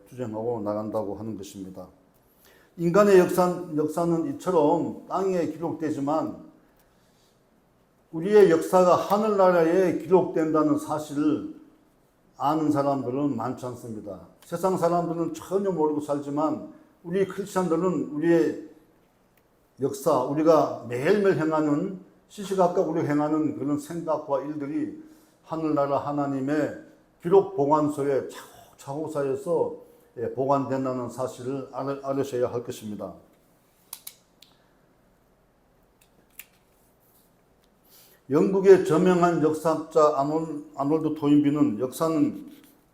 투쟁하고 나간다고 하는 것입니다. 인간의 역사는 이처럼 땅에 기록되지만 우리의 역사가 하늘나라에 기록된다는 사실을 아는 사람들은 많지 않습니다. 세상 사람들은 전혀 모르고 살지만 우리 크리스찬들은 우리의 역사, 우리가 매일매일 행하는 시시각각 우리가 행하는 그런 생각과 일들이 하늘나라 하나님의 기록 보관소에 차곡차곡 쌓여서 보관된다는 사실을 알으셔야 할 것입니다. 영국의 저명한 역사학자 아놀드 토인비는 역사는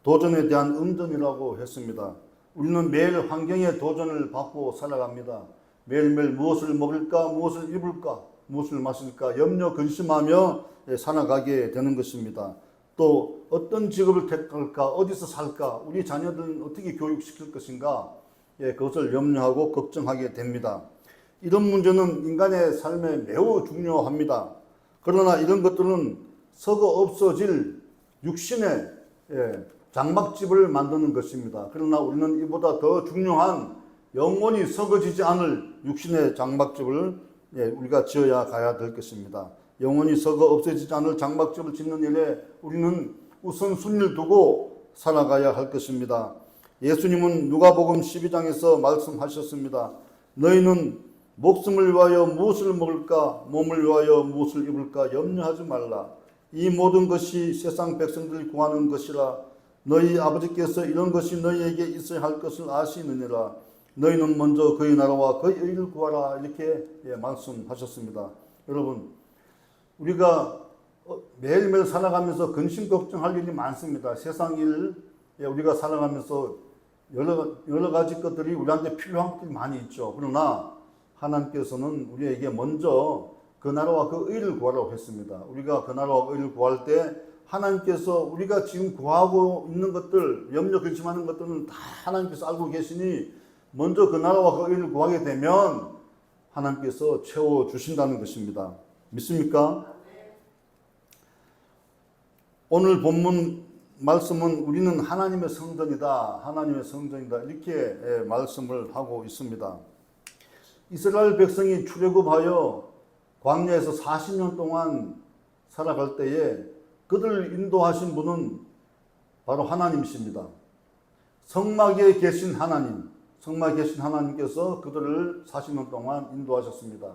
도전에 대한 음전이라고 했습니다. 우리는 매일 환경의 도전을 받고 살아갑니다. 매일매일 무엇을 먹을까, 무엇을 입을까, 무엇을 마실까 염려 근심하며 살아가게 되는 것입니다. 또 어떤 직업을 택할까, 어디서 살까, 우리 자녀들은 어떻게 교육시킬 것인가, 그것을 염려하고 걱정하게 됩니다. 이런 문제는 인간의 삶에 매우 중요합니다. 그러나 이런 것들은 썩어 없어질 육신의 장막집을 만드는 것입니다. 그러나 우리는 이보다 더 중요한 영원히 썩어지지 않을 육신의 장막집을 우리가 지어야 가야 될 것입니다. 영원히 썩어 없어지지 않을 장막집을 짓는 일에 우리는 우선순위를 두고 살아가야 할 것입니다. 예수님은 누가복음 12장에서 말씀하셨습니다. 너희는 목숨을 위하여 무엇을 먹을까, 몸을 위하여 무엇을 입을까 염려하지 말라. 이 모든 것이 세상 백성들이 구하는 것이라. 너희 아버지께서 이런 것이 너희에게 있어야 할 것을 아시느니라. 너희는 먼저 그의 나라와 그의 의를 구하라. 이렇게 말씀하셨습니다. 여러분, 우리가 매일매일 살아가면서 근심 걱정할 일이 많습니다. 세상 일, 우리가 살아가면서 여러 가지 것들이 우리한테 필요한 것들이 많이 있죠. 그러나 하나님께서는 우리에게 먼저 그 나라와 그 의를 구하라고 했습니다. 우리가 그 나라와 의를 구할 때 하나님께서 우리가 지금 구하고 있는 것들, 염려 근심하는 것들은 다 하나님께서 알고 계시니 먼저 그 나라와 그 의를 구하게 되면 하나님께서 채워주신다는 것입니다. 믿습니까? 오늘 본문 말씀은 우리는 하나님의 성전이다, 하나님의 성전이다 이렇게 말씀을 하고 있습니다. 이스라엘 백성이 출애굽하여 광야에서 40년 동안 살아갈 때에 그들을 인도하신 분은 바로 하나님이십니다. 성막에 계신 하나님, 성막에 계신 하나님께서 그들을 40년 동안 인도하셨습니다.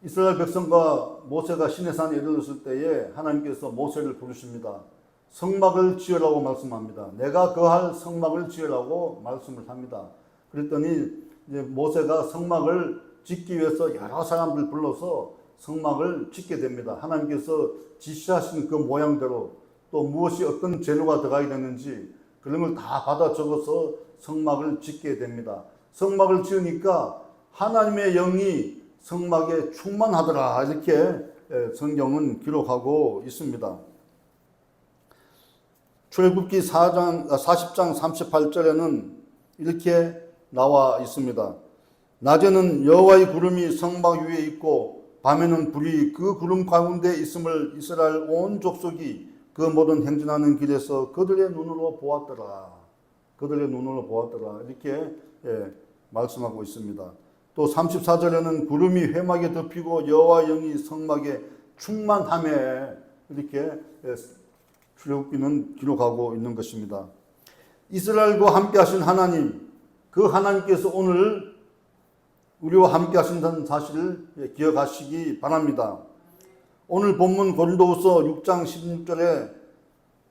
이스라엘 백성과 모세가 시내산에 이르렀을 때에 하나님께서 모세를 부르십니다. 성막을 지으라고 말씀합니다. 내가 거할 성막을 지으라고 말씀을 합니다. 그랬더니 이제 모세가 성막을 짓기 위해서 여러 사람들 불러서 성막을 짓게 됩니다. 하나님께서 지시하신 그 모양대로 또 무엇이 어떤 재료가 들어가야 되는지 그런 걸 다 받아 적어서 성막을 짓게 됩니다. 성막을 지으니까 하나님의 영이 성막에 충만하더라 이렇게 성경은 기록하고 있습니다. 출애굽기 40장 38절에는 이렇게 나와 있습니다. 낮에는 여호와의 구름이 성막 위에 있고 밤에는 불이 그 구름 가운데 있음을 이스라엘 온 족속이 그 모든 행진하는 길에서 그들의 눈으로 보았더라. 그들의 눈으로 보았더라. 이렇게 말씀하고 있습니다. 또 34절에는 구름이 회막에 덮이고 여호와 영이 성막에 충만하며 이렇게 출애굽기는 기록하고 있는 것입니다. 이스라엘과 함께 하신 하나님, 그 하나님께서 오늘 우리와 함께 하신다는 사실을 기억하시기 바랍니다. 오늘 본문 고린도후서 6장 16절에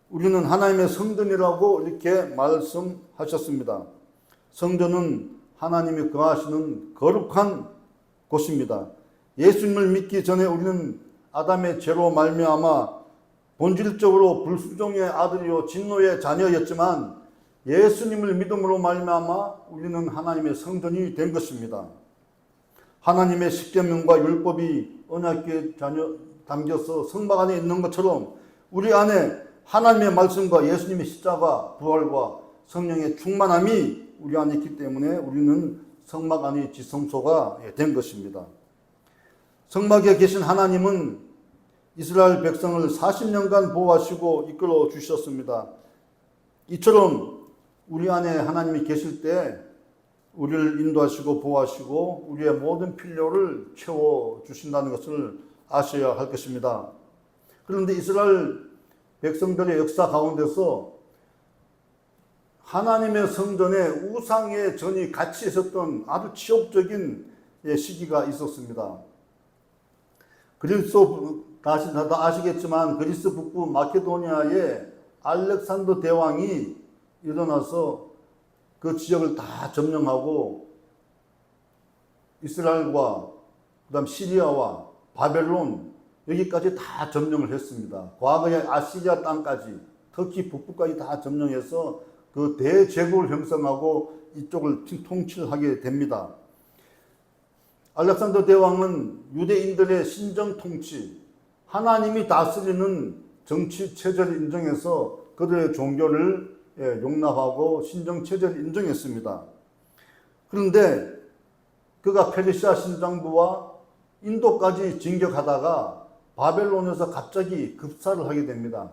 우리는 하나님의 성전이라고 이렇게 말씀하셨습니다. 성전은 하나님이 거하시는 거룩한 곳입니다. 예수님을 믿기 전에 우리는 아담의 죄로 말미암아 본질적으로 불순종의 아들이요 진노의 자녀였지만 예수님을 믿음으로 말미암아 우리는 하나님의 성전이 된 것입니다. 하나님의 십계명과 율법이 언약궤에 담겨서 성막 안에 있는 것처럼 우리 안에 하나님의 말씀과 예수님의 십자가, 부활과 성령의 충만함이 우리 안에 있기 때문에 우리는 성막 안의 지성소가 된 것입니다. 성막에 계신 하나님은 이스라엘 백성을 40년간 보호하시고 이끌어 주셨습니다. 이처럼 우리 안에 하나님이 계실 때 우리를 인도하시고 보호하시고 우리의 모든 필요를 채워주신다는 것을 아셔야 할 것입니다. 그런데 이스라엘 백성들의 역사 가운데서 하나님의 성전에 우상의 전이 같이 있었던 아주 치욕적인 시기가 있었습니다. 다 아시겠지만 그리스 북부 마케도니아에 알렉산더 대왕이 일어나서 그 지역을 다 점령하고 이스라엘과 그다음 시리아와 바벨론 여기까지 다 점령을 했습니다. 과거의 아시리아 땅까지 터키 북부까지 다 점령해서 그 대제국을 형성하고 이쪽을 통치를 하게 됩니다. 알렉산더 대왕은 유대인들의 신정 통치, 하나님이 다스리는 정치 체제를 인정해서 그들의 종교를 용납하고 신정 체제를 인정했습니다. 그런데 그가 페르시아 신장부와 인도까지 진격하다가 바벨론에서 갑자기 급사를 하게 됩니다.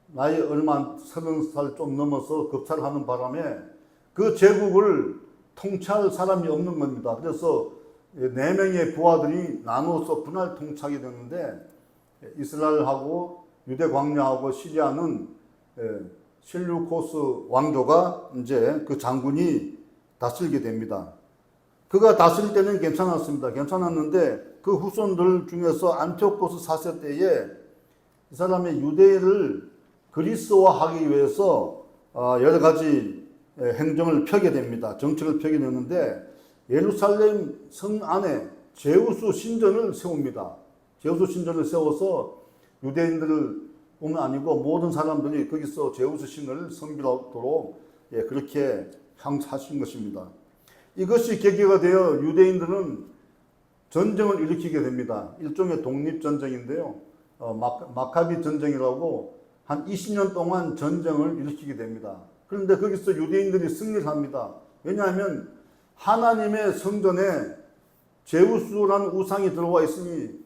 나이 얼마 30살 좀 넘어서 급사를 하는 바람에 그 제국을 통치할 사람이 없는 겁니다. 그래서 4명의 부하들이 나누어서 분할 통치하게 되는데 이스라엘하고 유대 광야하고 시리아는 셀루코스 왕조가 이제 그 장군이 다스리게 됩니다. 그가 다스릴 때는 괜찮았습니다. 괜찮았는데 그 후손들 중에서 안티오코스 4세 때에 이 사람의 유대를 그리스화하기 위해서 여러 가지 행정을 펴게 됩니다. 정책을 펴게 되는데 예루살렘 성 안에 제우스 신전을 세웁니다. 제우스 신전을 세워서 유대인들을 뿐만 아니고 모든 사람들이 거기서 제우스 신을 섬기도록 그렇게 하신 것입니다. 이것이 계기가 되어 유대인들은 전쟁을 일으키게 됩니다. 일종의 독립전쟁인데요. 마카비 전쟁이라고 한 20년 동안 전쟁을 일으키게 됩니다. 그런데 거기서 유대인들이 승리를 합니다. 왜냐하면 하나님의 성전에 제우스라는 우상이 들어와 있으니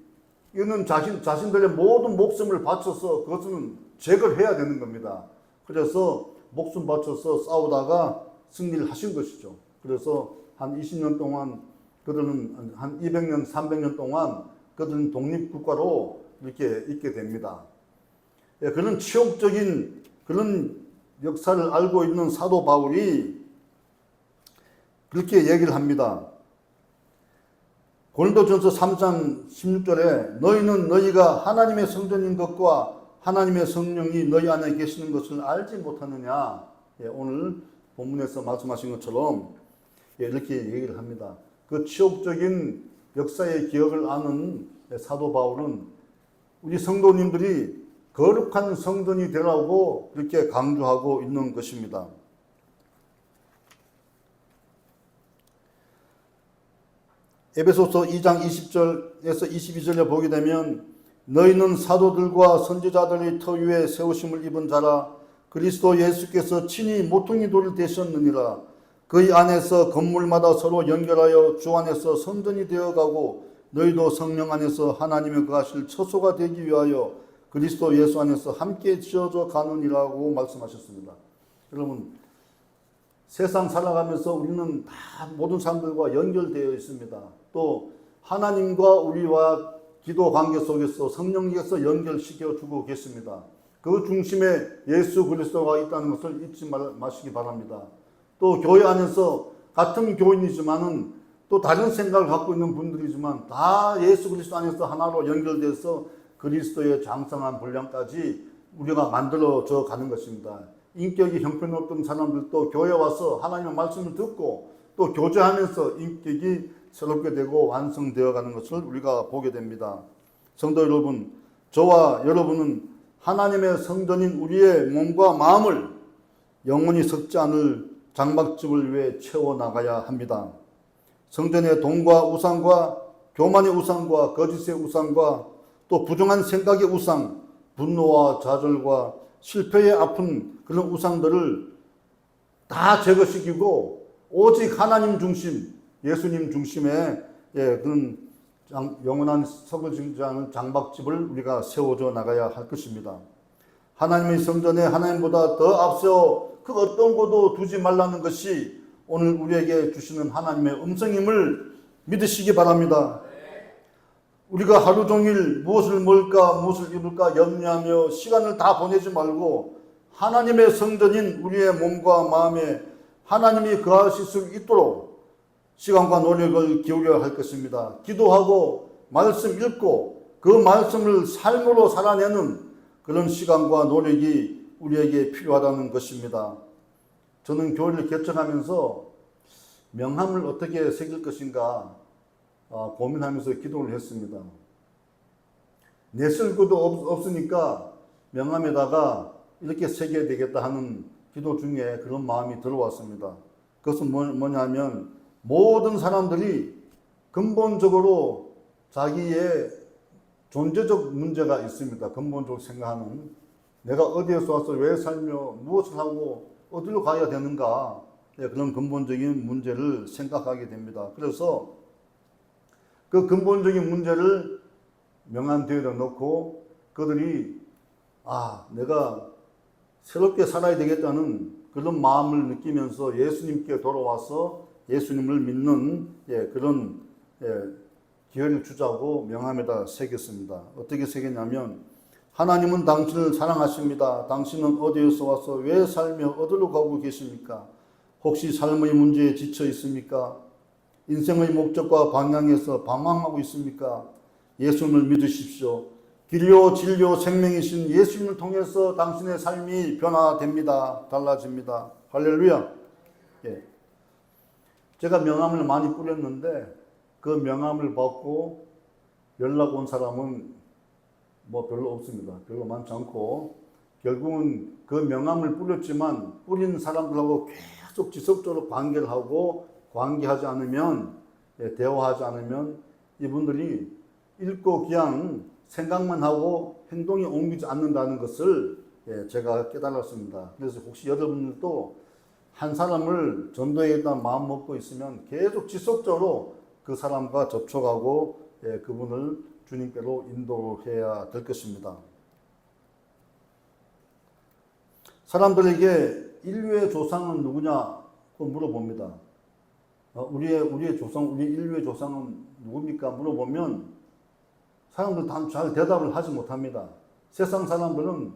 이거는 자신들의 모든 목숨을 바쳐서 그것은 제거를 해야 되는 겁니다. 그래서 목숨 바쳐서 싸우다가 승리를 하신 것이죠. 그래서 한 20년 동안 그들은 한 200년, 300년 동안 그들은 독립국가로 이렇게 있게 됩니다. 그런 치욕적인 그런 역사를 알고 있는 사도 바울이 그렇게 얘기를 합니다. 고린도전서 3장 16절에 너희는 너희가 하나님의 성전인 것과 하나님의 성령이 너희 안에 계시는 것을 알지 못하느냐. 오늘 본문에서 말씀하신 것처럼 이렇게 얘기를 합니다. 그 치욕적인 역사의 기억을 아는 사도 바울은 우리 성도님들이 거룩한 성전이 되라고 그렇게 강조하고 있는 것입니다. 에베소서 2장 20절에서 22절에 보게 되면 너희는 사도들과 선지자들의 터 위에 세우심을 입은 자라 그리스도 예수께서 친히 모퉁이 돌을 되셨느니라. 그의 안에서 건물마다 서로 연결하여 주 안에서 성전이 되어가고 너희도 성령 안에서 하나님의 거하실 처소가 되기 위하여 그리스도 예수 안에서 함께 지어져 가느니라고 말씀하셨습니다. 여러분, 세상 살아가면서 우리는 다 모든 사람들과 연결되어 있습니다. 또 하나님과 우리와 기도 관계 속에서 성령께서 연결시켜 주고 계십니다. 그 중심에 예수 그리스도가 있다는 것을 잊지 마시기 바랍니다. 또 교회 안에서 같은 교인이지만은 또 다른 생각을 갖고 있는 분들이지만 다 예수 그리스도 안에서 하나로 연결돼서 그리스도의 장성한 분량까지 우리가 만들어져 가는 것입니다. 인격이 형편없던 사람들도 교회 와서 하나님의 말씀을 듣고 또 교제하면서 인격이 새롭게 되고 완성되어 가는 것을 우리가 보게 됩니다. 성도 여러분, 저와 여러분은 하나님의 성전인 우리의 몸과 마음을 영원히 썩지 않을 장막집을 위해 채워나가야 합니다. 성전의 돈과 우상과 교만의 우상과 거짓의 우상과 또 부정한 생각의 우상, 분노와 좌절과 실패의 아픈 그런 우상들을 다 제거시키고 오직 하나님 중심, 예수님 중심의 그런 영원한 썩어지지 않은 장막집을 우리가 세워져 나가야 할 것입니다. 하나님의 성전에 하나님보다 더 앞서 그 어떤 것도 두지 말라는 것이 오늘 우리에게 주시는 하나님의 음성임을 믿으시기 바랍니다. 우리가 하루 종일 무엇을 먹을까 무엇을 입을까 염려하며 시간을 다 보내지 말고 하나님의 성전인 우리의 몸과 마음에 하나님이 거하실 수 있도록 시간과 노력을 기울여야 할 것입니다. 기도하고 말씀 읽고 그 말씀을 삶으로 살아내는 그런 시간과 노력이 우리에게 필요하다는 것입니다. 저는 교회를 개척하면서 명함을 어떻게 새길 것인가 고민하면서 기도를 했습니다. 내쓸 것도 없으니까 명함에다가 이렇게 새겨야 되겠다 하는 기도 중에 그런 마음이 들어왔습니다. 그것은 뭐냐면 모든 사람들이 근본적으로 자기의 존재적 문제가 있습니다. 근본적으로 생각하는 내가 어디에서 와서 왜 살며 무엇을 하고 어디로 가야 되는가 그런 근본적인 문제를 생각하게 됩니다. 그래서 그 근본적인 문제를 명함대에다 놓고 그들이 내가 새롭게 살아야 되겠다는 그런 마음을 느끼면서 예수님께 돌아와서 예수님을 믿는 그런 기회를 주자고 명함에다 새겼습니다. 어떻게 새겼냐면 하나님은 당신을 사랑하십니다. 당신은 어디에서 와서 왜 살며 어디로 가고 계십니까? 혹시 삶의 문제에 지쳐 있습니까? 인생의 목적과 방향에서 방황하고 있습니까? 예수님을 믿으십시오. 길요 진료 생명이신 예수님을 통해서 당신의 삶이 변화됩니다. 달라집니다. 할렐루야. 제가 명함을 많이 뿌렸는데 그 명함을 받고 연락 온 사람은 별로 없습니다. 별로 많지 않고 결국은 그 명함을 뿌렸지만 뿌린 사람들하고 계속 지속적으로 관계를 하고 관계하지 않으면 대화하지 않으면 이분들이 읽고 그냥 생각만 하고 행동에 옮기지 않는다는 것을 제가 깨달았습니다. 그래서 혹시 여러분들도 한 사람을 전도하겠다 마음 먹고 있으면 계속 지속적으로 그 사람과 접촉하고 그분을 주님께로 인도해야 될 것입니다. 사람들에게 인류의 조상은 누구냐고 물어봅니다. 우리의 조상, 우리 인류의 조상은 누굽니까? 물어보면 사람들 다 잘 대답을 하지 못합니다. 세상 사람들은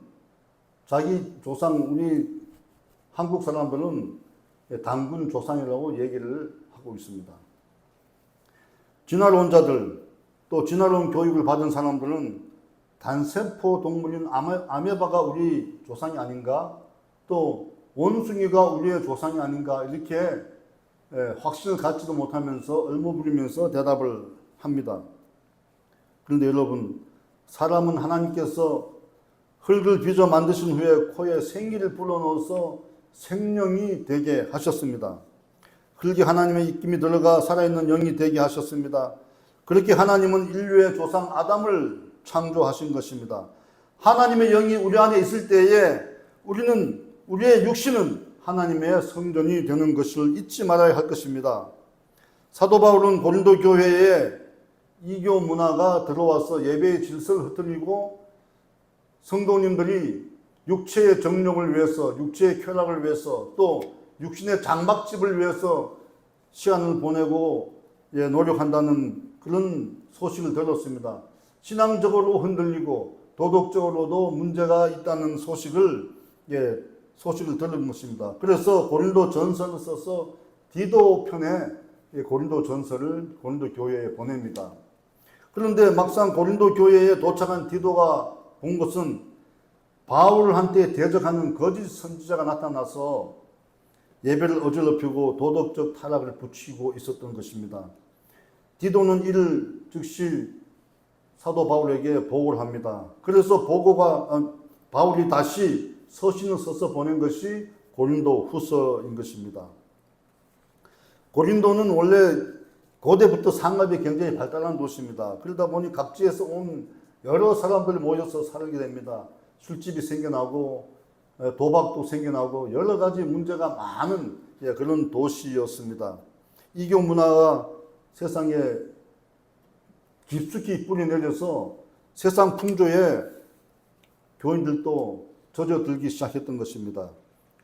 자기 조상, 우리 한국 사람들은 단군 조상이라고 얘기를 하고 있습니다. 진화론자들, 또 진화론 교육을 받은 사람들은 단세포 동물인 아메바가 우리 조상이 아닌가? 또 원숭이가 우리의 조상이 아닌가? 이렇게 확신을 갖지도 못하면서 얼버무리면서 대답을 합니다. 그런데 여러분, 사람은 하나님께서 흙을 빚어 만드신 후에 코에 생기를 불어넣어서 생명이 되게 하셨습니다. 흙이 하나님의 입김이 들어가 살아있는 영이 되게 하셨습니다. 그렇게 하나님은 인류의 조상 아담을 창조하신 것입니다. 하나님의 영이 우리 안에 있을 때에 우리의 육신은 하나님의 성전이 되는 것을 잊지 말아야 할 것입니다. 사도 바울은 고린도 교회에 이교 문화가 들어와서 예배의 질서를 흐트리고 성도님들이 육체의 정욕을 위해서, 육체의 쾌락을 위해서, 또 육신의 장막집을 위해서 시간을 보내고 노력한다는 그런 소식을 들었습니다. 신앙적으로 흔들리고 도덕적으로도 문제가 있다는 소식을 들은 것입니다. 그래서 고린도 전서를 써서 디도 편에 고린도 전서를 고린도 교회에 보냅니다. 그런데 막상 고린도 교회에 도착한 디도가 본 것은 바울한테 대적하는 거짓 선지자가 나타나서 예배를 어지럽히고 도덕적 타락을 붙이고 있었던 것입니다. 디도는 이를 즉시 사도 바울에게 보고를 합니다. 그래서 바울이 다시 서신을 써서 보낸 것이 고린도 후서인 것입니다. 고린도는 원래 고대부터 상업이 굉장히 발달한 도시입니다. 그러다 보니 각지에서 온 여러 사람들이 모여서 살게 됩니다. 술집이 생겨나고 도박도 생겨나고 여러 가지 문제가 많은 그런 도시였습니다. 이교 문화가 세상에 깊숙이 뿌리 내려서 세상 풍조에 교인들도 젖어들기 시작했던 것입니다.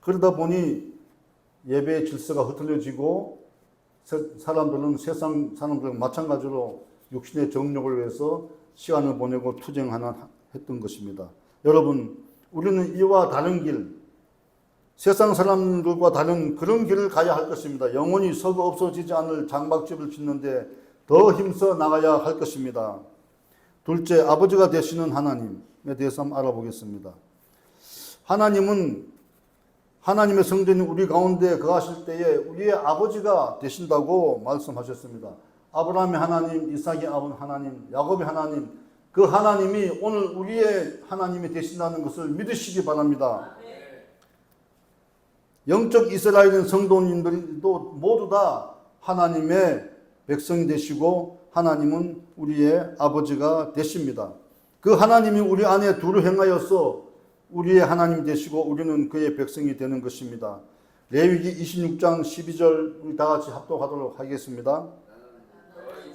그러다 보니 예배의 질서가 흐트러지고 사람들은 세상 사람들과 마찬가지로 육신의 정욕을 위해서 시간을 보내고 투쟁하나 했던 것입니다. 여러분, 우리는 이와 다른 길, 세상 사람들과 다른 그런 길을 가야 할 것입니다. 영원히 썩어 없어지지 않을 장막집을 짓는데 더 힘써 나가야 할 것입니다. 둘째, 아버지가 되시는 하나님에 대해서 한번 알아보겠습니다. 하나님은 하나님의 성전이 우리 가운데 거하실 때에 우리의 아버지가 되신다고 말씀하셨습니다. 아브라함의 하나님, 이삭의 하나님, 야곱의 하나님, 그 하나님이 오늘 우리의 하나님이 되신다는 것을 믿으시기 바랍니다. 영적 이스라엘인 성도님들도 모두 다 하나님의 백성이 되시고 하나님은 우리의 아버지가 되십니다. 그 하나님이 우리 안에 두루 행하여서 우리의 하나님 되시고 우리는 그의 백성이 되는 것입니다. 레위기 26장 12절 우리 다 같이 합독하도록 하겠습니다.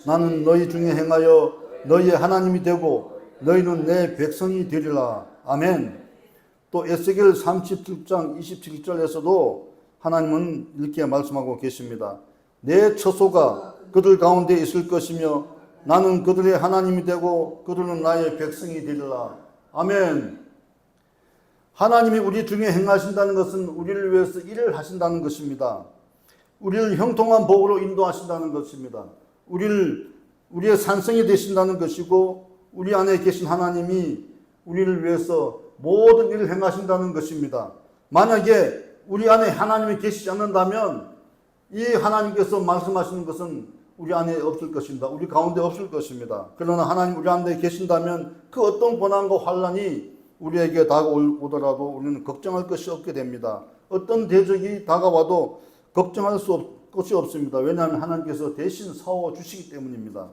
나는 너희 중에 행하여 너희의 하나님이 되고 너희는 내 백성이 되리라. 아멘. 또 에스겔 37장 27절에서도 하나님은 이렇게 말씀하고 계십니다. 내 처소가 그들 가운데 있을 것이며 나는 그들의 하나님이 되고 그들은 나의 백성이 되리라. 아멘. 하나님이 우리 중에 행하신다는 것은 우리를 위해서 일을 하신다는 것입니다. 우리를 형통한 복으로 인도하신다는 것입니다. 우리의 산성이 되신다는 것이고 우리 안에 계신 하나님이 우리를 위해서 모든 일을 행하신다는 것입니다. 만약에 우리 안에 하나님이 계시지 않는다면 이 하나님께서 말씀하시는 것은 우리 안에 없을 것입니다. 우리 가운데 없을 것입니다. 그러나 하나님 우리 안에 계신다면 그 어떤 고난과 환난이 우리에게 다가오더라도 우리는 걱정할 것이 없게 됩니다. 어떤 대적이 다가와도 걱정할 것이 없습니다. 왜냐하면 하나님께서 대신 싸워주시기 때문입니다.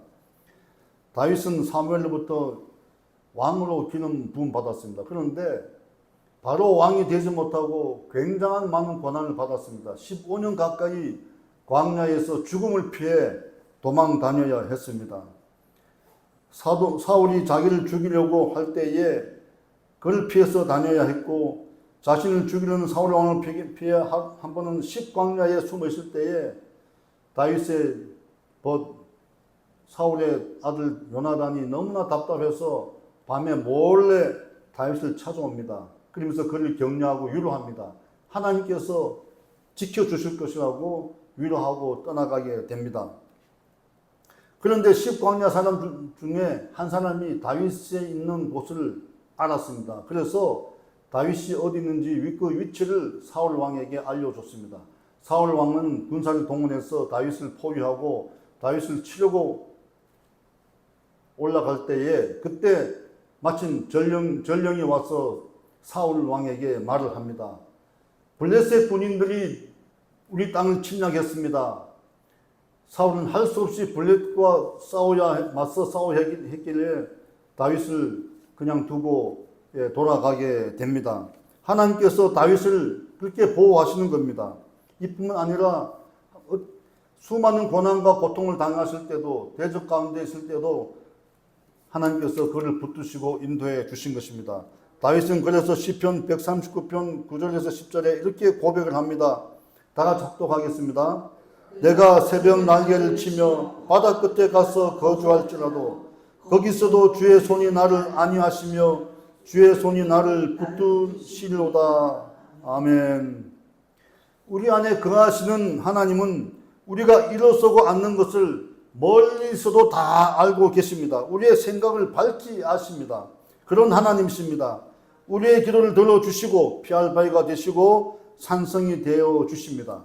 다윗은 사무엘로부터 왕으로 기름 부음 받았습니다. 그런데 바로 왕이 되지 못하고 굉장한 많은 고난을 받았습니다. 15년 가까이 광야에서 죽음을 피해 도망 다녀야 했습니다. 사울이 자기를 죽이려고 할 때에 그를 피해서 다녀야 했고 자신을 죽이려는 사울 왕을 피해 한 번은 10광야에 숨어 있을 때에 다윗의 사울의 아들 요나단이 너무나 답답해서 밤에 몰래 다윗을 찾아옵니다. 그러면서 그를 격려하고 위로합니다. 하나님께서 지켜주실 것이라고 위로하고 떠나가게 됩니다. 그런데 10광야 사람 중에 한 사람이 다윗이 있는 곳을 알았습니다. 그래서 다윗이 어디 있는지 그 위치를 사울 왕에게 알려줬습니다. 사울 왕은 군사를 동원해서 다윗을 포위하고 다윗을 치려고 올라갈 때에 그때 마침 전령이 와서 사울 왕에게 말을 합니다. 블레셋 군인들이 우리 땅을 침략했습니다. 사울은 할 수 없이 블레셋과 맞서 싸워야 했길래 다윗을 그냥 두고 돌아가게 됩니다. 하나님께서 다윗을 그렇게 보호하시는 겁니다. 이뿐만 아니라 수많은 고난과 고통을 당하실 때도 대적 가운데 있을 때도 하나님께서 그를 붙드시고 인도해 주신 것입니다. 다윗은 그래서 시편 139편 9절에서 10절에 이렇게 고백을 합니다. 다 같이 합독하겠습니다. 내가 새벽 날개를 치며 바다 끝에 가서 거주할지라도 거기서도 주의 손이 나를 안위하시며 주의 손이 나를 붙드시리로다. 아멘. 우리 안에 거하시는 하나님은 우리가 일어서고 앉는 것을 멀리서도 다 알고 계십니다. 우리의 생각을 밝히 아십니다. 그런 하나님이십니다. 우리의 기도를 들어주시고 피할 바위가 되시고 산성이 되어 주십니다.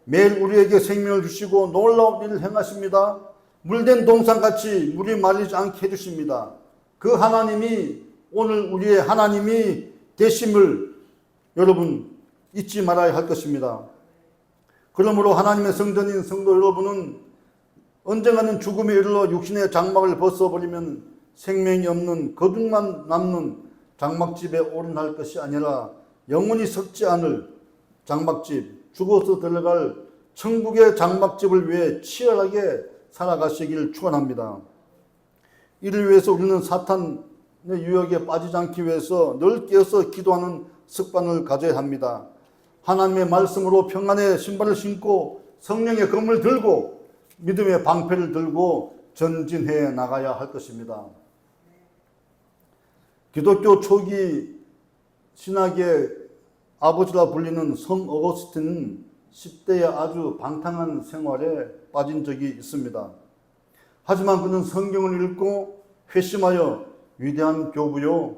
매일 우리에게 생명을 주시고 놀라운 일을 행하십니다. 물된 동산같이 물이 말리지 않게 해주십니다. 그 하나님이 오늘 우리의 하나님이 되심을 여러분 잊지 말아야 할 것입니다. 그러므로 하나님의 성전인 성도 여러분은 언젠가는 죽음에 이르러 육신의 장막을 벗어버리면 생명이 없는 거룩만 남는 장막집에 오른할 것이 아니라 영원히 썩지 않을 장막집, 죽어서 들어갈 천국의 장막집을 위해 치열하게 살아가시길 축원합니다. 이를 위해서 우리는 사탄의 유혹에 빠지지 않기 위해서 늘 깨어서 기도하는 습관을 가져야 합니다. 하나님의 말씀으로 평안의 신발을 신고 성령의 검을 들고 믿음의 방패를 들고 전진해 나가야 할 것입니다. 기독교 초기 신학의 아버지라 불리는 성 어거스틴은 10대에 아주 방탕한 생활에 빠진 적이 있습니다. 하지만 그는 성경을 읽고 회심하여 위대한 교부요,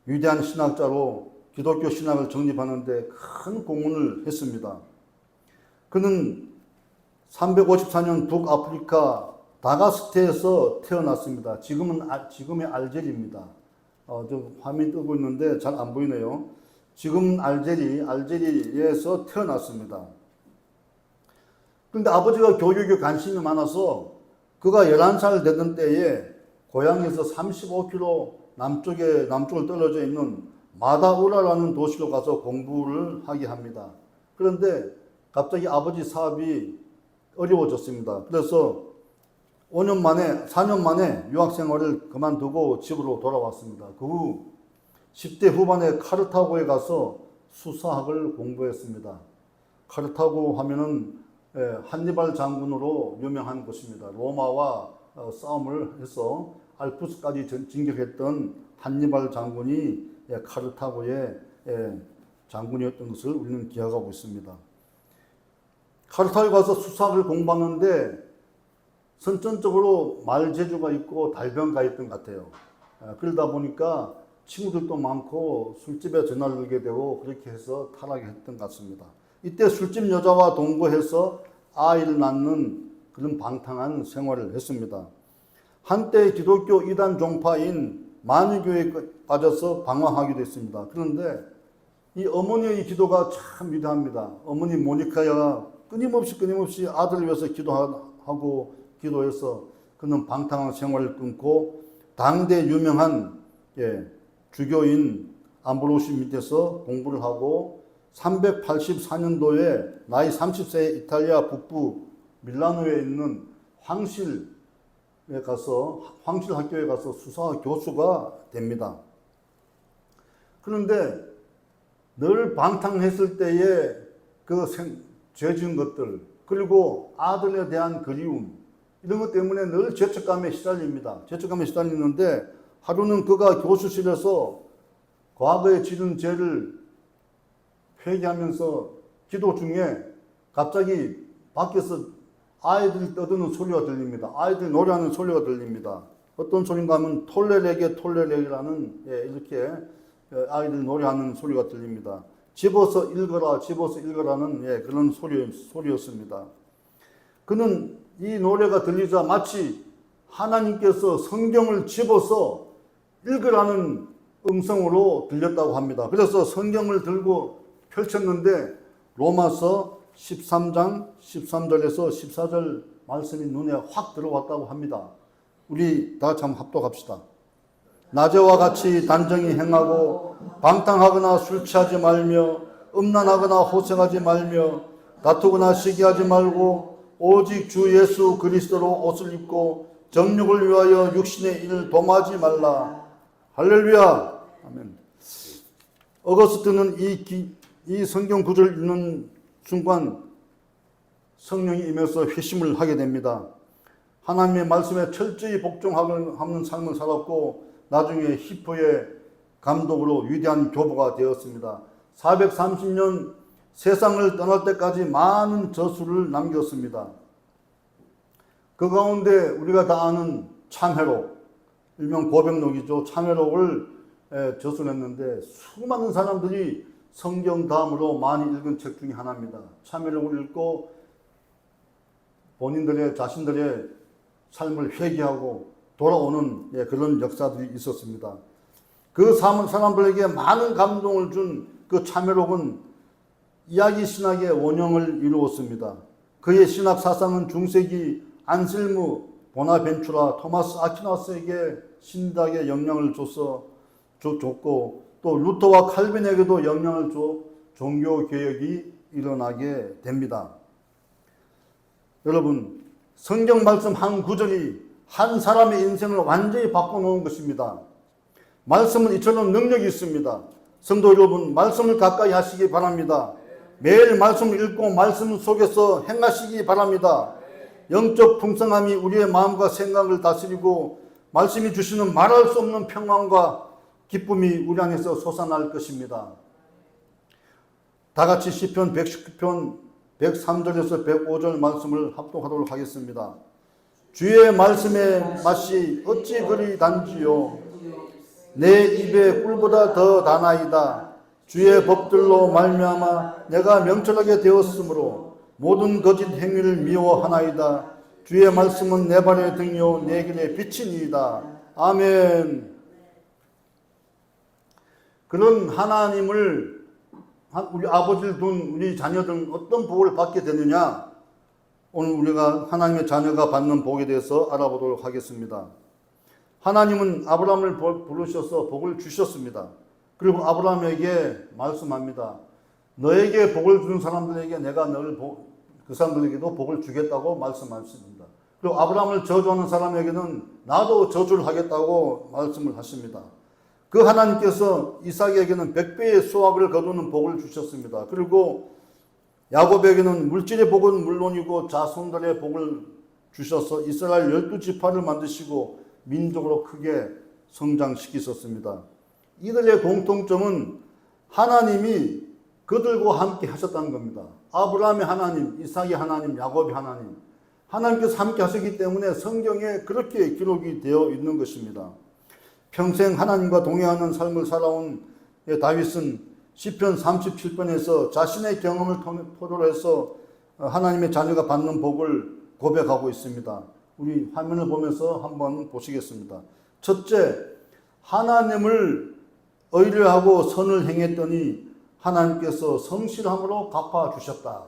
위대한 신학자로 기독교 신학을 정립하는 데 큰 공헌을 했습니다. 그는 354년 북아프리카 다가스테에서 태어났습니다. 지금의 알제리입니다. 좀 화면이 뜨고 있는데 잘 안 보이네요. 지금 알제리에서 태어났습니다. 그런데 아버지가 교육에 관심이 많아서 그가 11살 되던 때에 고향에서 35km 남쪽을 떨어져 있는 마다우라라는 도시로 가서 공부를 하게 합니다. 그런데 갑자기 아버지 사업이 어려워졌습니다. 그래서 4년 만에 유학생활을 그만두고 집으로 돌아왔습니다. 그 후 10대 후반에 카르타고에 가서 수사학을 공부했습니다. 카르타고 하면은 한니발 장군으로 유명한 곳입니다. 로마와 싸움을 해서 알프스까지 진격했던 한니발 장군이 카르타고의 장군이었던 것을 우리는 기억하고 있습니다. 카르타고에 가서 수사학을 공부하는데 선천적으로 말재주가 있고 달변가 있던 것 같아요. 그러다 보니까 친구들도 많고 술집에 전화를 걸게 되고 그렇게 해서 타락했던 것 같습니다. 이때 술집 여자와 동거해서 아이를 낳는 그런 방탕한 생활을 했습니다. 한때 기독교 이단 종파인 만유교에 빠져서 방황하기도 했습니다. 그런데 이 어머니의 기도가 참 위대합니다. 어머니 모니카가 끊임없이 아들을 위해서 기도하고 기도해서 그는 방탕한 생활을 끊고 당대 유명한 주교인 암브로시 밑에서 공부를 하고 384년도에 나이 30세의 이탈리아 북부 밀라노에 있는 황실 학교에 가서 수사 교수가 됩니다. 그런데 늘 방탕했을 때의 그 죄 지은 것들, 그리고 아들에 대한 그리움, 이런 것 때문에 늘 죄책감에 시달립니다. 죄책감에 시달리는데 하루는 그가 교수실에서 과거에 지은 죄를 회개하면서 기도 중에 갑자기 밖에서 아이들이 떠드는 소리가 들립니다. 아이들이 노래하는 소리가 들립니다. 어떤 소리인가 하면 톨레레게라는 이렇게 아이들 노래하는 소리가 들립니다. 집어서 읽어라는 그런 소리였습니다. 그는 이 노래가 들리자 마치 하나님께서 성경을 집어서 읽으라는 음성으로 들렸다고 합니다. 그래서 성경을 들고 펼쳤는데 로마서 13장 13절에서 14절 말씀이 눈에 확 들어왔다고 합니다. 우리 다 같이 한번 합독합시다. 낮에와 같이 단정히 행하고 방탕하거나 술 취하지 말며 음란하거나 호색하지 말며 다투거나 시기하지 말고 오직 주 예수 그리스도로 옷을 입고 정욕을 위하여 육신의 일을 dom하지 말라. 할렐루야. 아멘. 어거스트는 이 성경 구절을 읽는 순간 성령이 임해서 회심을 하게 됩니다. 하나님의 말씀에 철저히 복종하는 삶을 살았고 나중에 히포의 감독으로 위대한 교부가 되었습니다. 430년 세상을 떠날 때까지 많은 저수를 남겼습니다. 그 가운데 우리가 다 아는 참회록, 일명 고백록이죠. 참회록을 저술했는데 수많은 사람들이 성경 다음으로 많이 읽은 책 중에 하나입니다. 참회록을 읽고 자신들의 삶을 회개하고 돌아오는 그런 역사들이 있었습니다. 그 사람들에게 많은 감동을 준 그 참회록은 이야기 신학의 원형을 이루었습니다. 그의 신학 사상은 중세기 안셀무 보나벤투라 토마스 아퀴나스에게 신학의 영향을 줬고 또 루터와 칼빈에게도 영향을 줘 종교 개혁이 일어나게 됩니다. 여러분, 성경 말씀 한 구절이 한 사람의 인생을 완전히 바꿔놓은 것입니다. 말씀은 이처럼 능력이 있습니다. 성도 여러분, 말씀을 가까이 하시기 바랍니다. 매일 말씀을 읽고 말씀 속에서 행하시기 바랍니다. 영적 풍성함이 우리의 마음과 생각을 다스리고 말씀이 주시는 말할 수 없는 평안과 기쁨이 우리 안에서 솟아날 것입니다. 다 같이 시편 119편 103절에서 105절 말씀을 합독하도록 하겠습니다. 주의 말씀의 맛이 어찌 그리 단지요. 내 입에 꿀보다 더 다나이다. 주의 법들로 말미암아 내가 명철하게 되었으므로 모든 거짓 행위를 미워하나이다. 주의 말씀은 내 발의 등이요 내 길의 빛이니이다. 아멘. 그런 하나님을 우리 아버지를 둔 우리 자녀들은 어떤 복을 받게 되느냐? 오늘 우리가 하나님의 자녀가 받는 복에 대해서 알아보도록 하겠습니다. 하나님은 아브라함을 부르셔서 복을 주셨습니다. 그리고 아브라함에게 말씀합니다. 너에게 복을 주는 사람들에게 내가 그 사람들에게도 복을 주겠다고 말씀하십니다. 그리고 아브라함을 저주하는 사람에게는 나도 저주를 하겠다고 말씀을 하십니다. 그 하나님께서 이삭에게는 100배의 수확을 거두는 복을 주셨습니다. 그리고 야곱에게는 물질의 복은 물론이고 자손들의 복을 주셔서 이스라엘 12지파를 만드시고 민족으로 크게 성장시키셨습니다. 이들의 공통점은 하나님이 그들과 함께 하셨다는 겁니다. 아브라함의 하나님, 이삭의 하나님, 야곱의 하나님, 하나님께서 함께 하셨기 때문에 성경에 그렇게 기록이 되어 있는 것입니다. 평생 하나님과 동행하는 삶을 살아온 다윗은 시편 37편에서 자신의 경험을 토대로 해서 하나님의 자녀가 받는 복을 고백하고 있습니다. 우리 화면을 보면서 한번 보시겠습니다. 첫째, 하나님을 의뢰하고 선을 행했더니 하나님께서 성실함으로 갚아주셨다.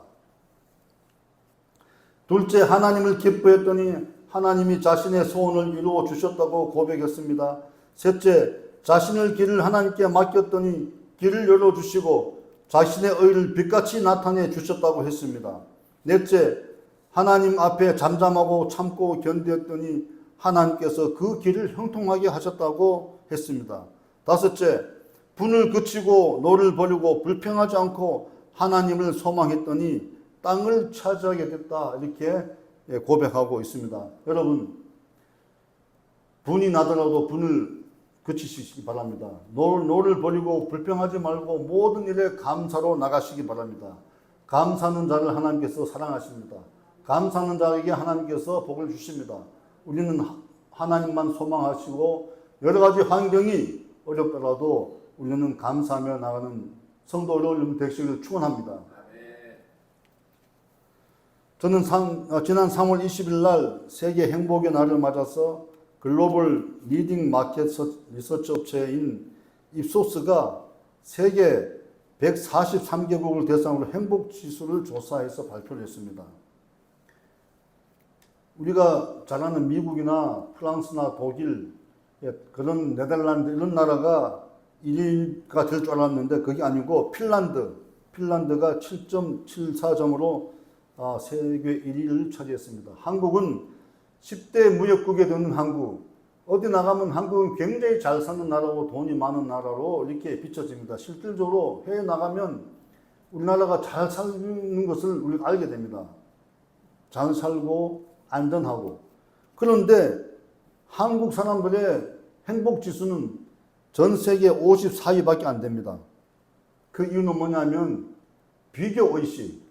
둘째, 하나님을 기뻐했더니 하나님이 자신의 소원을 이루어 주셨다고 고백했습니다. 셋째, 자신의 길을 하나님께 맡겼더니 길을 열어주시고 자신의 의를 빛같이 나타내 주셨다고 했습니다. 넷째, 하나님 앞에 잠잠하고 참고 견디었더니 하나님께서 그 길을 형통하게 하셨다고 했습니다. 다섯째, 분을 그치고 노를 버리고 불평하지 않고 하나님을 소망했더니 땅을 차지하게 됐다. 이렇게 고백하고 있습니다. 여러분, 분이 나더라도 분을 그치시기 바랍니다. 노를 버리고 불평하지 말고 모든 일에 감사로 나가시기 바랍니다. 감사하는 자를 하나님께서 사랑하십니다. 감사하는 자에게 하나님께서 복을 주십니다. 우리는 하나님만 소망하시고 여러 가지 환경이 어렵더라도 우리는 감사하며 나가는 성도 여러분 되시기를 축원합니다. 저는 지난 3월 20일 날 세계 행복의 날을 맞아서 글로벌 리딩 마켓 리서치 업체인 입소스가 세계 143개국을 대상으로 행복 지수를 조사해서 발표를 했습니다. 우리가 잘 아는 미국이나 프랑스나 독일, 그런 네덜란드 이런 나라가 1위가 될 줄 알았는데 그게 아니고 핀란드가 7.74점으로 세계 1위를 차지했습니다. 한국은 10대 무역국에 드는 한국, 어디 나가면 한국은 굉장히 잘 사는 나라고 돈이 많은 나라로 이렇게 비춰집니다. 실질적으로 해외 나가면 우리나라가 잘 사는 것을 우리가 알게 됩니다. 잘 살고 안전하고. 그런데 한국 사람들의 행복 지수는 전 세계 54위밖에 안 됩니다. 그 이유는 뭐냐면 비교 의식.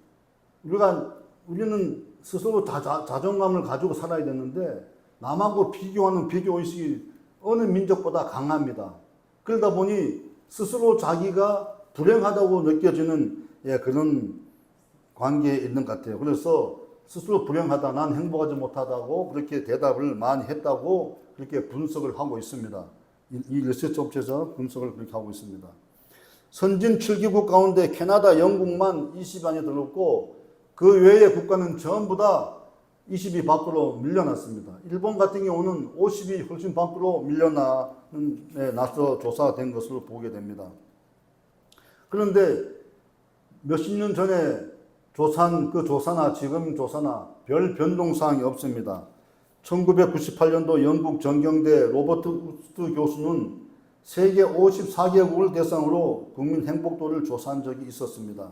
우리는 스스로 자존감을 가지고 살아야 되는데 남하고 비교하는 비교 의식이 어느 민족보다 강합니다. 그러다 보니 스스로 자기가 불행하다고 느껴지는 그런 관계에 있는 것 같아요. 그래서 스스로 불행하다, 난 행복하지 못하다고 그렇게 대답을 많이 했다고 그렇게 분석을 하고 있습니다. 이 리서치 업체에서 분석을 그렇게 하고 있습니다. 선진 7개국 가운데 캐나다, 영국만 20위 안에 들었고 그 외의 국가는 전부 다 20위 밖으로 밀려났습니다. 일본 같은 경우는 50위 훨씬 밖으로 밀려나서 조사된 것으로 보게 됩니다. 그런데 몇십 년 전에 조사한 그 조사나 지금 조사나 별 변동사항이 없습니다. 1998년도 영국 전경대 로버트 우스트 교수는 세계 54개국을 대상으로 국민 행복도를 조사한 적이 있었습니다.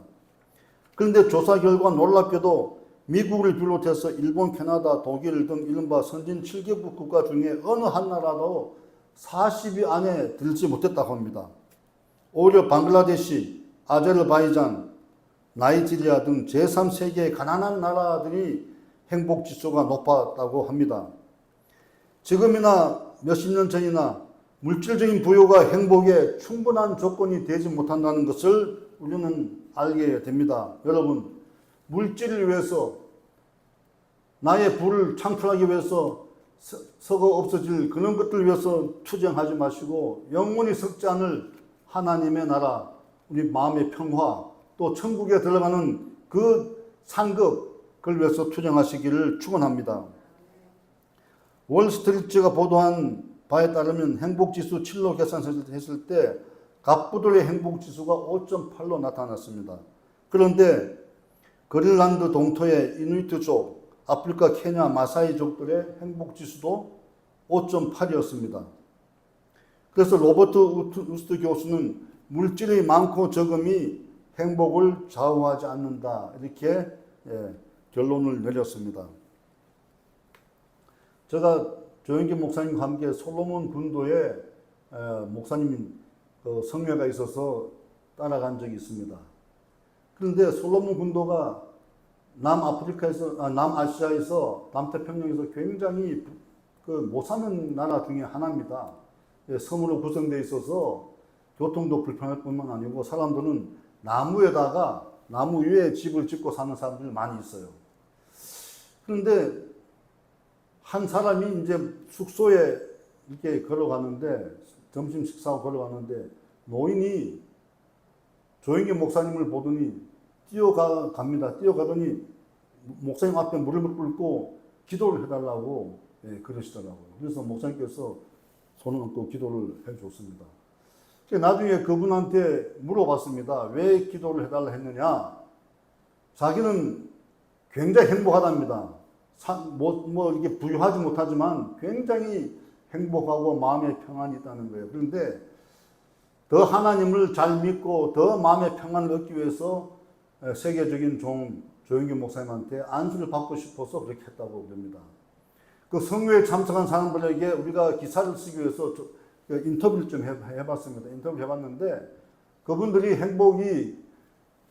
그런데 조사 결과 놀랍게도 미국을 비롯해서 일본, 캐나다, 독일 등 이른바 선진 7개국 국가 중에 어느 한 나라도 40위 안에 들지 못했다고 합니다. 오히려 방글라데시, 아제르바이잔, 나이지리아 등 제3세계의 가난한 나라들이 행복지수가 높았다고 합니다. 지금이나 몇십 년 전이나 물질적인 부유가 행복에 충분한 조건이 되지 못한다는 것을 우리는 알게 됩니다. 여러분, 물질을 위해서 나의 부를 창출하기 위해서 썩어 없어질 그런 것들을 위해서 투쟁하지 마시고 영원히 썩지 않을 하나님의 나라, 우리 마음의 평화, 또 천국에 들어가는 그 상급, 그걸 위해서 투쟁하시기를 축원합니다. 월스트리트가 보도한 바에 따르면 행복지수 7로 계산했을 때 갑부들의 행복지수가 5.8로 나타났습니다. 그런데 그린란드 동토의 이누이트족, 아프리카 케냐 마사이족들의 행복지수도 5.8이었습니다. 그래서 로버트 우스트 교수는 물질이 많고 적음이 행복을 좌우하지 않는다, 이렇게 결론을 내렸습니다. 제가 조영기 목사님과 함께 솔로몬 군도에 목사님 성회가 있어서 따라간 적이 있습니다. 그런데 솔로몬 군도가 남아시아에서 남태평양에서 굉장히 못 사는 나라 중에 하나입니다. 섬으로 구성되어 있어서 교통도 불편할 뿐만 아니고 사람들은 나무 위에 집을 짓고 사는 사람들이 많이 있어요. 그런데 한 사람이 이제 숙소에 이렇게 걸어가는데, 점심 식사하고 걸어가는데 노인이 조영기 목사님을 보더니 뛰어갑니다. 뛰어가더니 목사님 앞에 무릎을 꿇고 기도를 해달라고 그러시더라고요. 그래서 목사님께서 손을 얹고 기도를 해줬습니다. 나중에 그분한테 물어봤습니다. 왜 기도를 해달라 했느냐? 자기는 굉장히 행복하답니다. 이게 부유하지 못하지만 굉장히 행복하고 마음의 평안이 있다는 거예요. 그런데 더 하나님을 잘 믿고 더 마음의 평안을 얻기 위해서 세계적인 종 조영기 목사님한테 안수를 받고 싶어서 그렇게 했다고 그럽니다. 그 성회에 참석한 사람들에게 우리가 기사를 쓰기 위해서 인터뷰를 좀 해봤습니다. 인터뷰를 해봤는데 그분들이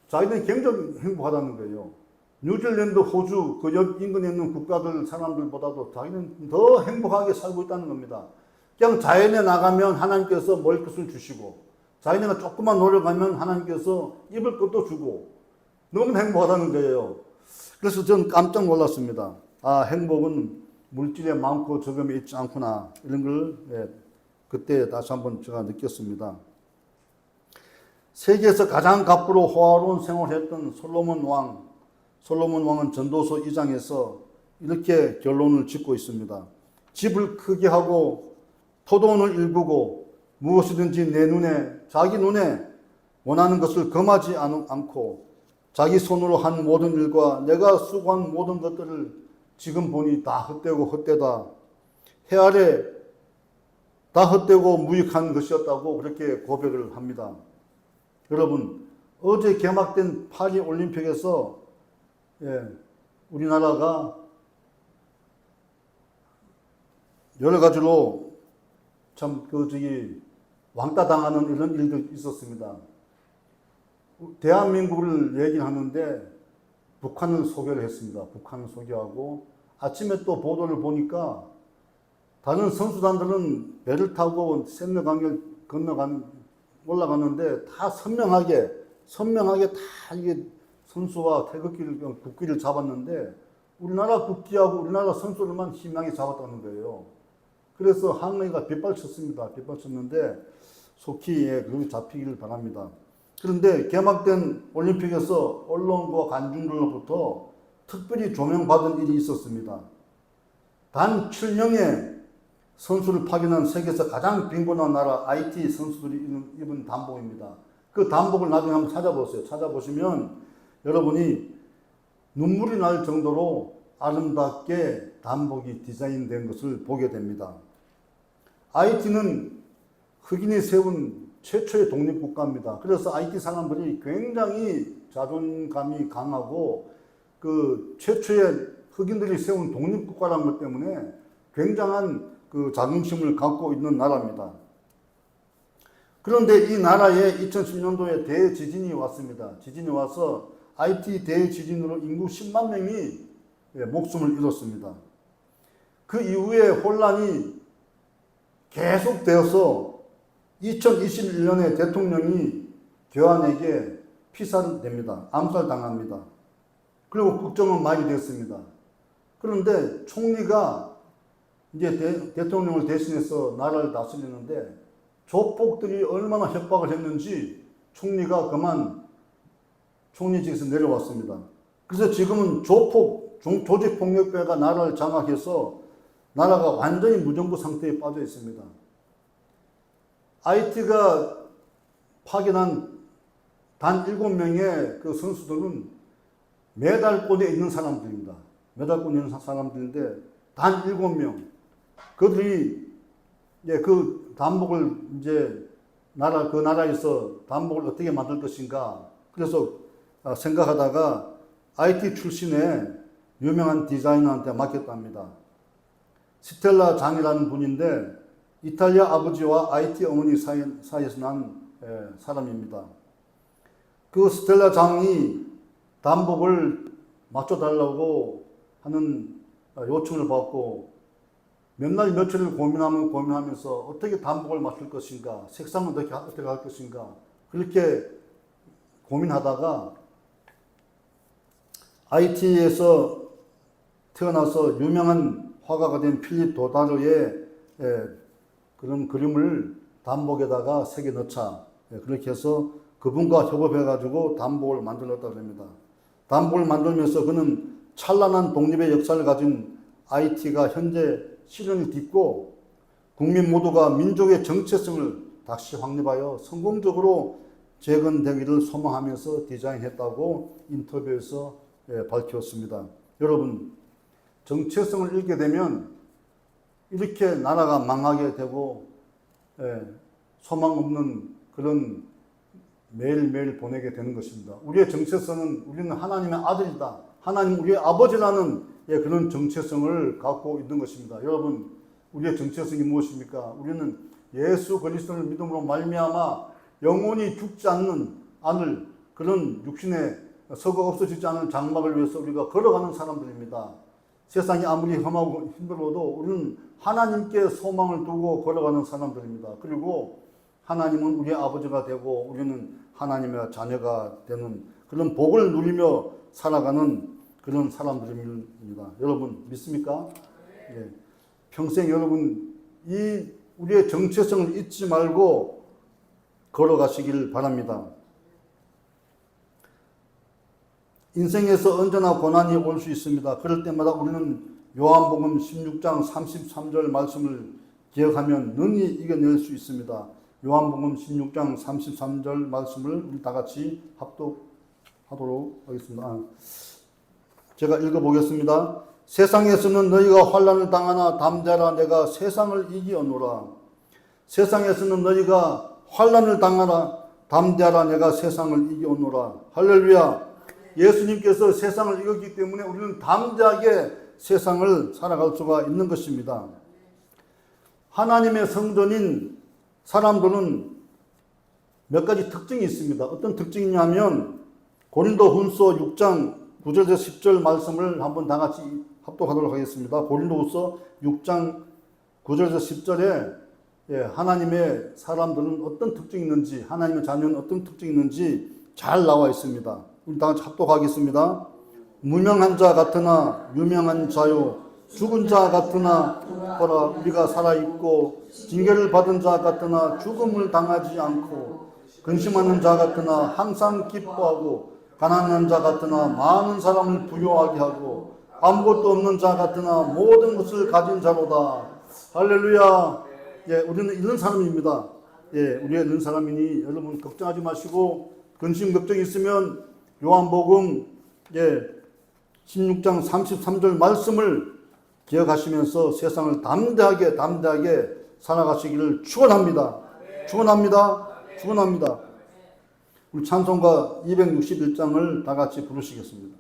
자기들이 굉장히 행복하다는 거예요. 뉴질랜드, 호주, 그 옆 인근에 있는 국가들 사람들보다도 자기는 더 행복하게 살고 있다는 겁니다. 그냥 자연에 나가면 하나님께서 먹을 것을 주시고, 자연에가 조금만 노력하면 하나님께서 입을 것도 주고, 너무 행복하다는 거예요. 그래서 저는 깜짝 놀랐습니다. 행복은 물질에 많고 적음에 있지 않구나. 이런 걸 그때 다시 한번 제가 느꼈습니다. 세계에서 가장 값으로 호화로운 생활을 했던 솔로몬 왕은 전도서 2장에서 이렇게 결론을 짓고 있습니다. 집을 크게 하고 포도원을 일구고 무엇이든지 자기 눈에 원하는 것을 금하지 않고 자기 손으로 한 모든 일과 내가 수고한 모든 것들을 지금 보니 다 헛되고 헛되다. 해 아래 다 헛되고 무익한 것이었다고 그렇게 고백을 합니다. 여러분, 어제 개막된 파리 올림픽에서 우리나라가 여러 가지로 참 왕따 당하는 이런 일도 있었습니다. 대한민국을 얘기하는데 북한을 소개를 했습니다. 북한을 소개하고 아침에 또 보도를 보니까 다른 선수단들은 배를 타고 샌너강을 올라가는데 다 선명하게 다 이게 선수와 국기를 잡았는데 우리나라 국기하고 우리나라 선수들만 희망이 잡았다는 거예요. 그래서 항의가 빗발쳤습니다. 빗발쳤는데 속히 그게 잡히기를 바랍니다. 그런데 개막된 올림픽에서 언론과 관중들로부터 특별히 조명받은 일이 있었습니다. 단 7명의 선수를 파견한 세계에서 가장 빈곤한 나라 IT 선수들이 입은 단복입니다. 그 단복을 나중에 한번 찾아보세요. 찾아보시면 여러분이 눈물이 날 정도로 아름답게 단복이 디자인된 것을 보게 됩니다. IT는 흑인이 세운 최초의 독립국가입니다. 그래서 IT 사람들이 굉장히 자존감이 강하고 그 최초의 흑인들이 세운 독립국가라는 것 때문에 굉장한 그 자긍심을 갖고 있는 나라입니다. 그런데 이 나라에 2010년도에 대지진이 왔습니다. 지진이 와서 IT 대지진으로 인구 10만 명이 목숨을 잃었습니다. 그 이후에 혼란이 계속되어서 2021년에 대통령이 교환에게 피살됩니다. 암살당합니다. 그리고 국정은 많이 됐습니다. 그런데 총리가 이제 대통령을 대신해서 나라를 다스리는데 조폭들이 얼마나 협박을 했는지 총리가 그만 총리직에서 내려왔습니다. 그래서 지금은 조직폭력배가 나라를 장악해서 나라가 완전히 무정부 상태에 빠져 있습니다. IT가 파견한 단 7명의 그 선수들은 메달권에 있는 사람들입니다. 메달권에 있는 사람들인데 단 7명. 그들이 그 단복을 그 나라에서 단복을 어떻게 만들 것인가. 그래서 생각하다가 IT 출신의 유명한 디자이너한테 맡겼답니다. 스텔라 장이라는 분인데 이탈리아 아버지와 IT 어머니 사이에서 난 사람입니다. 그 스텔라 장이 단복을 맞춰달라고 하는 요청을 받고 몇 날 며칠을 고민하면서 어떻게 단복을 맞출 것인가, 색상은 어떻게 할 것인가, 그렇게 고민하다가 IT에서 태어나서 유명한 화가가 된 필립 도다르의 그런 그림을 단복에다가 새겨 넣자. 그렇게 해서 그분과 협업해가지고 단복을 만들었다고 합니다. 단복을 만들면서 그는 찬란한 독립의 역사를 가진 IT가 현재 시련을 딛고 국민 모두가 민족의 정체성을 다시 확립하여 성공적으로 재건되기를 소망하면서 디자인했다고 인터뷰에서 밝혔습니다. 여러분, 정체성을 잃게 되면 이렇게 나라가 망하게 되고 소망 없는 그런 매일매일 보내게 되는 것입니다. 우리의 정체성은 우리는 하나님의 아들이다. 하나님 우리의 아버지라는 그런 정체성을 갖고 있는 것입니다. 여러분, 우리의 정체성이 무엇입니까? 우리는 예수 그리스도를 믿음으로 말미암아 영원히 죽지 않을 그런 육신의 서거 없어지지 않은 장막을 위해서 우리가 걸어가는 사람들입니다. 세상이 아무리 험하고 힘들어도 우리는 하나님께 소망을 두고 걸어가는 사람들입니다. 그리고 하나님은 우리의 아버지가 되고 우리는 하나님의 자녀가 되는 그런 복을 누리며 살아가는 그런 사람들입니다. 여러분 믿습니까? 예. 평생 여러분 우리의 정체성을 잊지 말고 걸어가시길 바랍니다. 인생에서 언제나 고난이 올 수 있습니다. 그럴 때마다 우리는 요한복음 16장 33절 말씀을 기억하면 능히 이겨낼 수 있습니다. 요한복음 16장 33절 말씀을 우리 다 같이 합독하도록 하겠습니다. 제가 읽어보겠습니다. 세상에서는 너희가 환난을 당하나 담대하라, 내가 세상을 이기었노라. 세상에서는 너희가 환난을 당하나 담대하라, 내가 세상을 이기었노라. 할렐루야. 예수님께서 세상을 이겼기 때문에 우리는 담대하게 세상을 살아갈 수가 있는 것입니다. 하나님의 성전인 사람들은 몇 가지 특징이 있습니다. 어떤 특징이냐면 고린도후서 6장 9절에서 10절 말씀을 한번 다 같이 합독하도록 하겠습니다. 고린도후서 6장 9절에서 10절에 하나님의 사람들은 어떤 특징이 있는지, 하나님의 자녀는 어떤 특징이 있는지 잘 나와 있습니다. 우리 다 같이 합독하겠습니다. 무명한 자 같으나 유명한 자요, 죽은 자 같으나 보라 우리가 살아있고, 징계를 받은 자 같으나 죽음을 당하지 않고, 근심하는 자 같으나 항상 기뻐하고, 가난한 자 같으나 많은 사람을 부유하게 하고, 아무것도 없는 자 같으나 모든 것을 가진 자로다. 할렐루야. 우리는 이런 사람입니다. 우리가 이런 사람이니 여러분 걱정하지 마시고, 근심 걱정이 있으면 요한복음 16장 33절 말씀을 기억하시면서 세상을 담대하게 살아가시기를 축원합니다. 축원합니다. 축원합니다. 우리 찬송가 261장을 다 같이 부르시겠습니다.